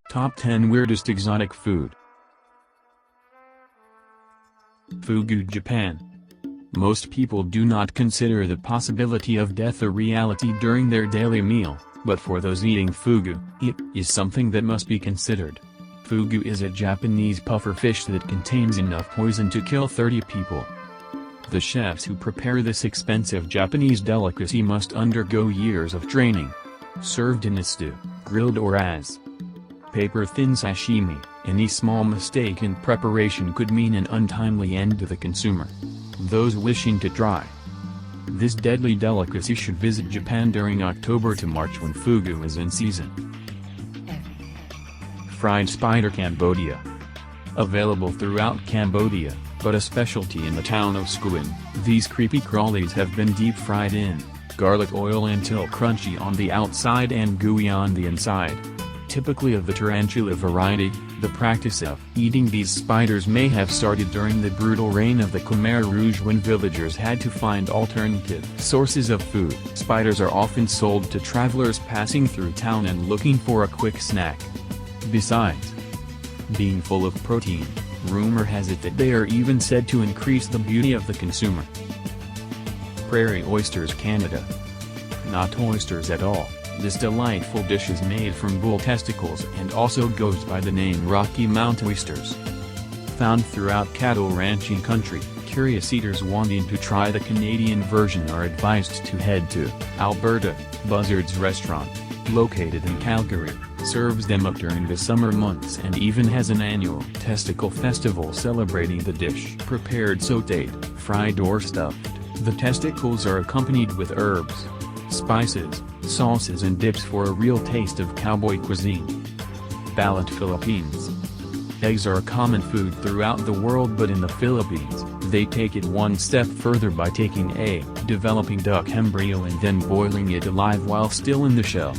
Top 10 Weirdest Exotic Food. Fugu Japan. Most people do not consider the possibility of death a reality during their daily meal, but for those eating fugu, it is something that must be considered. Fugu is a Japanese puffer fish that contains enough poison to kill 30 people. The chefs who prepare this expensive Japanese delicacy must undergo years of training. Served in a stew, grilled or as paper-thin sashimi, any small mistake in preparation could mean an untimely end to the consumer. Those wishing to try this deadly delicacy should visit Japan during October to March when fugu is in season. Fried spider Cambodia. Available throughout Cambodia, but a specialty in the town of Skuin, these creepy crawlies have been deep-fried in garlic oil until crunchy on the outside and gooey on the inside. Typically of the tarantula variety, the practice of eating these spiders may have started during the brutal reign of the Khmer Rouge when villagers had to find alternative sources of food. Spiders are often sold to travelers passing through town and looking for a quick snack. Besides being full of protein, rumor has it that they are even said to increase the beauty of the consumer. Prairie Oysters Canada. Not oysters at all. This delightful dish is made from bull testicles and also goes by the name Rocky Mountain oysters. Found throughout cattle ranching country, curious eaters wanting to try the Canadian version are advised to head to Alberta. Buzzard's Restaurant, located in Calgary, serves them up during the summer months and even has an annual testicle festival celebrating the dish. Prepared sautéed, fried or stuffed, the testicles are accompanied with herbs, spices, sauces and dips for a real taste of cowboy cuisine. Balut Philippines. Eggs are a common food throughout the world, but in the Philippines, they take it one step further by taking a developing duck embryo and then boiling it alive while still in the shell.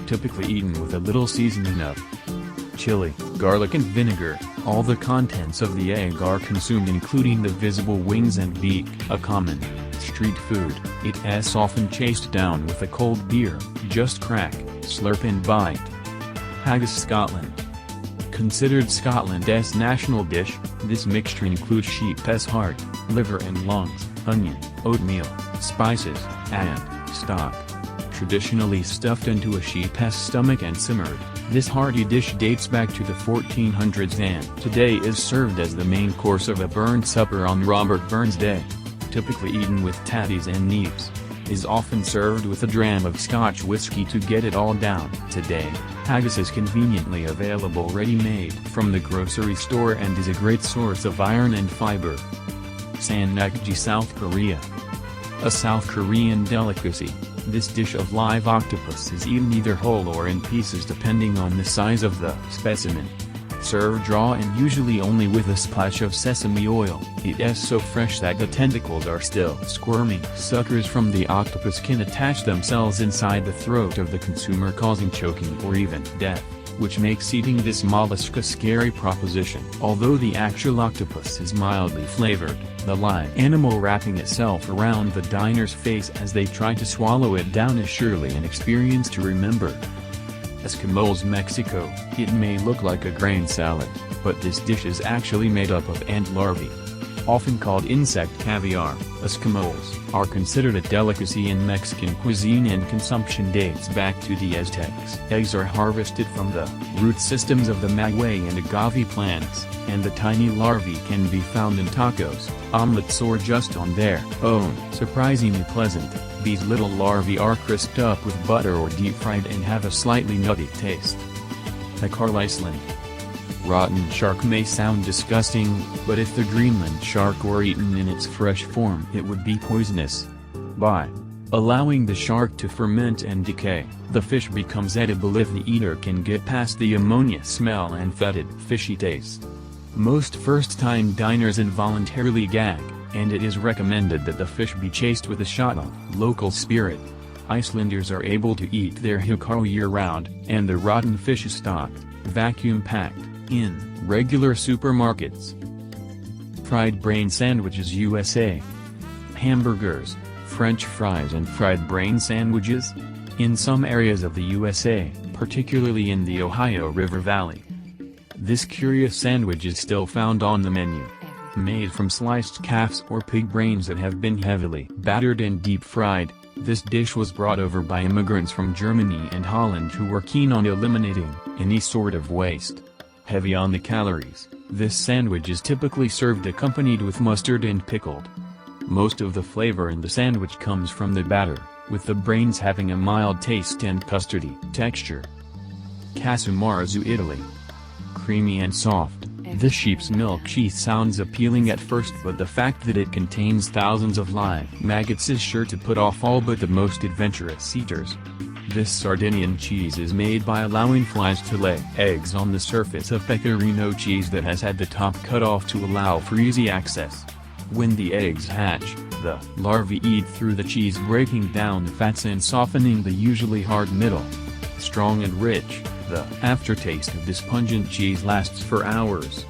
Typically eaten with a little seasoning of chili, garlic and vinegar. All the contents of the egg are consumed including the visible wings and beak. A common street food, it is often chased down with a cold beer. Just crack, slurp and bite. Haggis Scotland. Considered Scotland's national dish, this mixture includes sheep's heart, liver and lungs, onion, oatmeal, spices, and stock. Traditionally stuffed into a sheep's stomach and simmered, this hearty dish dates back to the 1400s and today is served as the main course of a Burns supper on Robert Burns Day. Typically eaten with tatties and neeps, is often served with a dram of Scotch whiskey to get it all down. Today, haggis is conveniently available ready-made from the grocery store and is a great source of iron and fiber. Sannakji South Korea. A South Korean delicacy, this dish of live octopus is eaten either whole or in pieces depending on the size of the specimen. Served raw and usually only with a splash of sesame oil. It is so fresh that the tentacles are still squirming. Suckers from the octopus can attach themselves inside the throat of the consumer, causing choking or even death, which makes eating this mollusk a scary proposition. Although the actual octopus is mildly flavored, the live animal wrapping itself around the diner's face as they try to swallow it down is surely an experience to remember. Eskimos Mexico. It may look like a grain salad, but this dish is actually made up of ant larvae. Often called insect caviar, Eskimos are considered a delicacy in Mexican cuisine and consumption dates back to the Aztecs. Eggs are harvested from the root systems of the maguey and agave plants, and the tiny larvae can be found in tacos, omelets or just on their own. Surprisingly pleasant, these little larvae are crisped up with butter or deep-fried and have a slightly nutty taste. Haggis Iceland. Rotten shark may sound disgusting, but if the Greenland shark were eaten in its fresh form it would be poisonous. By allowing the shark to ferment and decay, the fish becomes edible if the eater can get past the ammonia smell and fetid, fishy taste. Most first-time diners involuntarily gag, and it is recommended that the fish be chased with a shot of local spirit. Icelanders are able to eat their haggis year-round, and the rotten fish is stocked, vacuum-packed, in regular supermarkets. Fried brain sandwiches USA. Hamburgers, French fries and fried brain sandwiches. In some areas of the USA, particularly in the Ohio River Valley. This curious sandwich is still found on the menu. Made from sliced calves or pig brains that have been heavily battered and deep-fried, this dish was brought over by immigrants from Germany and Holland who were keen on eliminating any sort of waste. Heavy on the calories, this sandwich is typically served accompanied with mustard and pickled. Most of the flavor in the sandwich comes from the batter, with the brains having a mild taste and custardy texture. Casa, Marzu, Italy. Creamy and soft, this sheep's milk cheese sounds appealing at first, but the fact that it contains thousands of live maggots is sure to put off all but the most adventurous eaters. This Sardinian cheese is made by allowing flies to lay eggs on the surface of pecorino cheese that has had the top cut off to allow for easy access. When the eggs hatch, the larvae eat through the cheese, breaking down the fats and softening the usually hard middle. Strong and rich, the aftertaste of this pungent cheese lasts for hours.